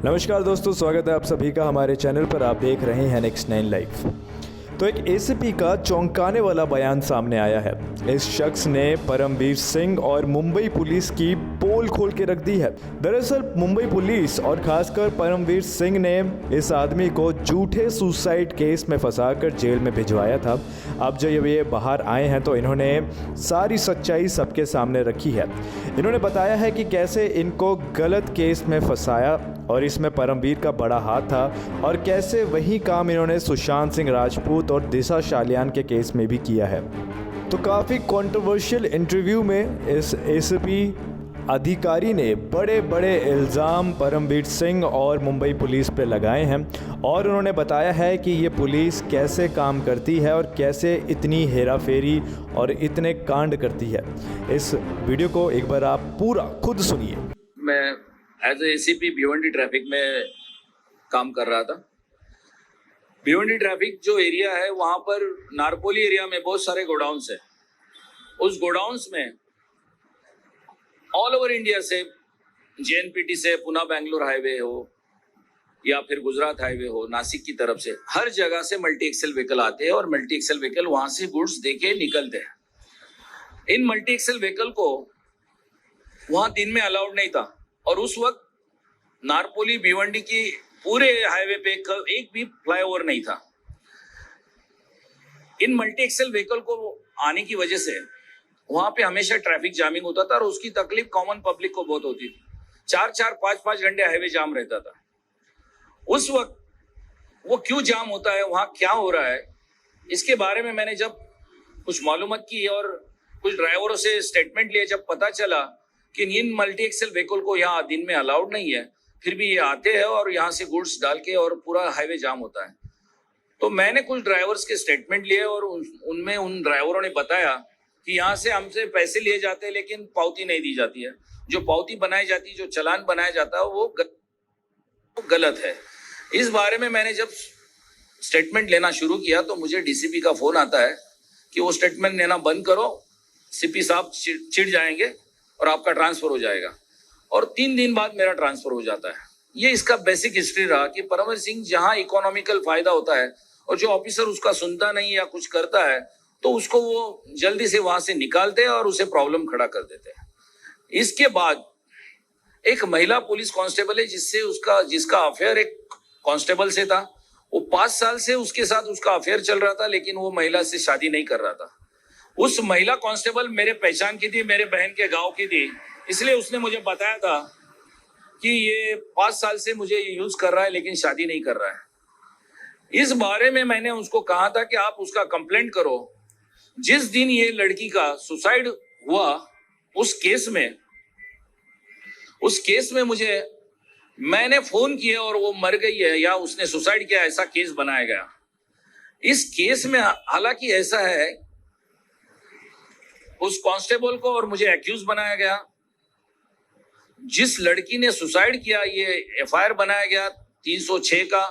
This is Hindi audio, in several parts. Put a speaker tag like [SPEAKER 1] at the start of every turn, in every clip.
[SPEAKER 1] नमस्कार दोस्तों, स्वागत है आप सभी का हमारे चैनल पर। आप देख रहे हैं नेक्स्ट 9 लाइव। तो एक एसीपी का चौंकाने वाला बयान सामने आया है। इस शख्स ने परमवीर सिंह और मुंबई पुलिस की पोल खोल के रख दी है। दरअसल मुंबई पुलिस और खासकर परमवीर सिंह ने इस आदमी को झूठे सुसाइड केस में फंसाकर जेल में भिजवाया था। अब जब ये बाहर आए हैं तो इन्होंने सारी सच्चाई सबके सामने रखी है। इन्होंने बताया है कि कैसे इनको गलत केस में फंसाया और इसमें परमवीर का बड़ा हाथ था, और कैसे वही काम इन्होंने सुशांत सिंह राजपूत और दिशा सालियान के केस में भी किया है। तो काफ़ी कंट्रोवर्शियल इंटरव्यू में इस एसीपी अधिकारी ने बड़े बड़े इल्ज़ाम परमवीर सिंह और मुंबई पुलिस पे लगाए हैं, और उन्होंने बताया है कि ये पुलिस कैसे काम करती है और कैसे इतनी हेराफेरी और इतने कांड करती है। इस वीडियो को एक बार आप पूरा खुद सुनिए।
[SPEAKER 2] मैं as a ACP Bhiwandi traffic में काम कर रहा था। भिवंडी ट्रैफिक जो एरिया है वहाँ पर नारपोली एरिया में बहुत सारे गोडाउन्स है। उस गोडाउन्स में ऑल ओवर इंडिया से, जेएनपीटी से पुणे बेंगलोर हाईवे हो या फिर गुजरात हाईवे हो, नासिक की तरफ से, हर जगह से मल्टी एक्सेल व्हीकल आते हैं और मल्टी एक्सेल व्हीकल वहां से गुड्स देके निकलते हैं। इन मल्टी एक्सेल व्हीकल को वहां दिन में अलाउड नहीं था, और उस वक्त नारपोली भिवंडी की पूरे हाईवे पे एक भी फ्लाईओवर नहीं था। इन मल्टी एक्सेल व्हीकल को आने की वजह से वहां पे हमेशा ट्रैफिक जामिंग होता था, और उसकी तकलीफ कॉमन पब्लिक को बहुत होती थी। 4-4, 5-5 घंटे हाईवे जाम रहता था। उस वक्त वो क्यों जाम होता है, वहां क्या हो रहा है, इसके बारे में मैंने जब कुछ मालूमात की और कुछ ड्राइवरों से स्टेटमेंट लिए, जब पता चला कि इन मल्टी एक्सेल व्हीकल को यहाँ दिन में अलाउड नहीं है, फिर भी ये आते हैं और यहाँ से गुड्स डाल के और पूरा हाईवे जाम होता है। तो मैंने कुछ ड्राइवर्स के स्टेटमेंट लिए और उनमें उन ड्राइवरों ने बताया कि यहाँ से हमसे पैसे लिए जाते हैं लेकिन पावती नहीं दी जाती है। जो पावती बनाई जाती है, जो चालान बनाया जाता है, वो गलत है। इस बारे में मैंने जब स्टेटमेंट लेना शुरू किया तो मुझे डीसीपी का फोन आता है कि वो स्टेटमेंट लेना बंद करो, सीपी साहब चिढ़ जाएंगे और आपका ट्रांसफर हो जाएगा। और 3 दिन बाद मेरा ट्रांसफर हो जाता है। ये इसका बेसिक हिस्ट्री रहा कि परमवीर सिंह जहां इकोनॉमिकल फायदा होता है और जो ऑफिसर उसका सुनता नहीं या कुछ करता है तो उसको वो जल्दी से वहां से निकालते हैं और उसे प्रॉब्लम खड़ा कर देते हैं। इसके बाद एक महिला पुलिस कांस्टेबल है जिसका अफेयर एक कांस्टेबल से था। वो 5 साल से उसके साथ उसका अफेयर चल रहा था, लेकिन वो महिला से शादी नहीं कर रहा था। उस महिला कांस्टेबल मेरे पहचान की थी, मेरे बहन के गांव की थी, इसलिए उसने मुझे बताया था कि ये 5 साल से मुझे यूज कर रहा है लेकिन शादी नहीं कर रहा है। इस बारे में मैंने उसको कहा था कि आप उसका कंप्लेंट करो। जिस दिन ये लड़की का सुसाइड हुआ, उस केस में मैंने फोन किया और वो मर गई है या उसने सुसाइड किया, ऐसा केस बनाया गया। इस केस में हालांकि ऐसा है, उस कांस्टेबल को और मुझे एक्यूज बनाया गया। जिस लड़की ने सुसाइड किया, ये एफआईआर बनाया गया 306 का,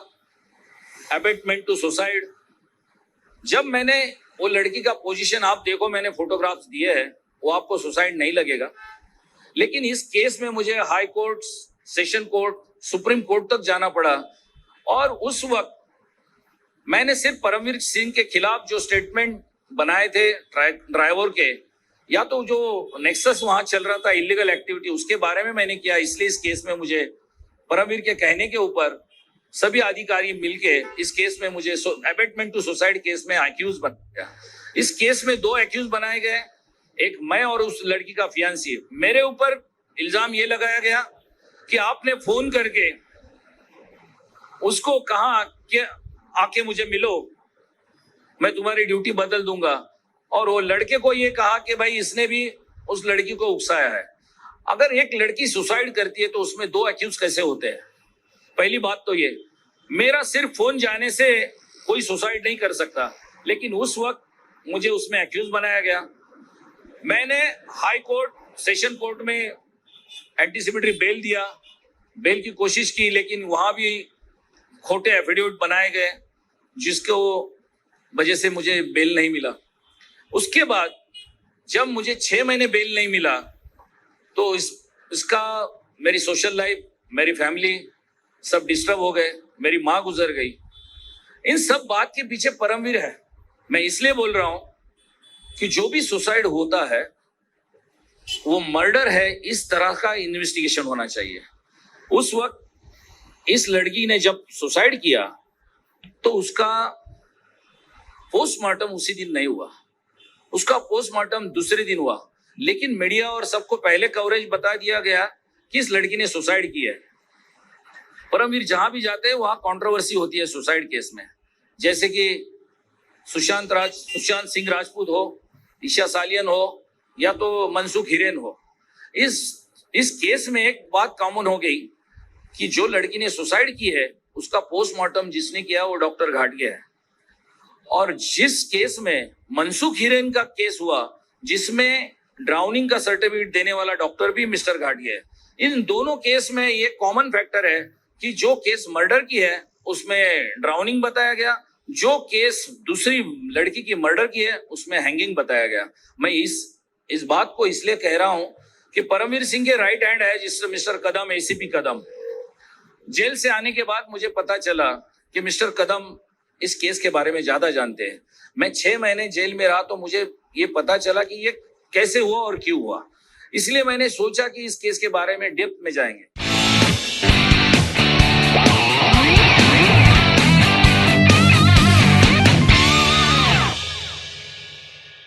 [SPEAKER 2] अबेटमेंट टू सुसाइड। जब मैंने वो लड़की का पोजीशन, आप देखो मैंने फोटोग्राफ्स दिए हैं, वो आपको सुसाइड नहीं लगेगा। लेकिन इस केस में मुझे high court, session court, supreme court तक जाना पड़ा, और उस वक्त मैंने सिर्फ परमवीर सिंह के खिलाफ जो स्टेटमेंट बनाए थे ड्राइवर के, या तो जो नेक्सस वहां चल रहा था, इलीगल एक्टिविटी, उसके बारे में मैंने किया। इसलिए इस केस में मुझे परमवीर के कहने के ऊपर सभी अधिकारी मिलके इस केस में मुझे अबेटमेंट टू सुसाइड केस में एक्यूज बनाया। इस केस में 2 एक्यूज बनाए गए, एक मैं और उस लड़की का फियांसी। मेरे ऊपर इल्जाम ये लगाया गया कि आपने फोन करके उसको कहा कि आके मुझे मिलो, मैं तुम्हारी ड्यूटी बदल दूंगा, और वो लड़के को ये कहा कि भाई इसने भी उस लड़की को उकसाया है। अगर एक लड़की सुसाइड करती है तो उसमें 2 एक्यूज कैसे होते हैं? पहली बात तो ये, मेरा सिर्फ फोन जाने से कोई सुसाइड नहीं कर सकता, लेकिन उस वक्त मुझे उसमें एक्यूज बनाया गया। मैंने हाई कोर्ट, सेशन कोर्ट में एंटीसिपेटरी बेल दिया, बेल की कोशिश की, लेकिन वहां भी खोटे एफिडेविट बनाए गए, जिसको वजह से मुझे बेल नहीं मिला। उसके बाद जब मुझे 6 महीने बेल नहीं मिला तो इसका मेरी सोशल लाइफ, मेरी फैमिली सब डिस्टर्ब हो गए, मेरी माँ गुजर गई। इन सब बात के पीछे परमवीर है। मैं इसलिए बोल रहा हूं कि जो भी सुसाइड होता है वो मर्डर है, इस तरह का इन्वेस्टिगेशन होना चाहिए। उस वक्त इस लड़की ने जब सुसाइड किया तो उसका पोस्टमार्टम उसी दिन नहीं हुआ, उसका पोस्टमार्टम दूसरे दिन हुआ, लेकिन मीडिया और सबको पहले कवरेज बता दिया गया कि इस लड़की ने सुसाइड की है। परमवीर जहां भी जाते हैं वहां कंट्रोवर्सी होती है सुसाइड केस में, जैसे कि सुशांत सिंह राजपूत हो, ईशा सालियन हो या तो मनसुख हिरेन हो। इस केस में एक बात कॉमन हो गई कि जो लड़की ने सुसाइड की है उसका पोस्टमार्टम जिसने किया वो डॉक्टर घाटगे है, और जिस केस में मनसुख हिरेन का केस हुआ जिसमें ड्राउनिंग का सर्टिफिकेट देने वाला डॉक्टर भी मिस्टर घाटगे है। इन दोनों केस में ये कॉमन फैक्टर है कि जो केस मर्डर की है उसमें ड्राउनिंग बताया गया, जो केस दूसरी लड़की की मर्डर की है उसमें हैंगिंग बताया गया। मैं इस बात को इसलिए कह रहा हूं कि परमवीर सिंह के राइट हैंड है जिस मिस्टर कदम, एसीपी कदम। जेल से आने के बाद मुझे पता चला कि मिस्टर कदम इस केस के बारे में ज्यादा जानते हैं। मैं 6 महीने जेल में रहा तो मुझे ये पता चला कि ये कैसे हुआ और क्यों हुआ, इसलिए मैंने सोचा कि इस केस के बारे में डेप्थ में जाएंगे।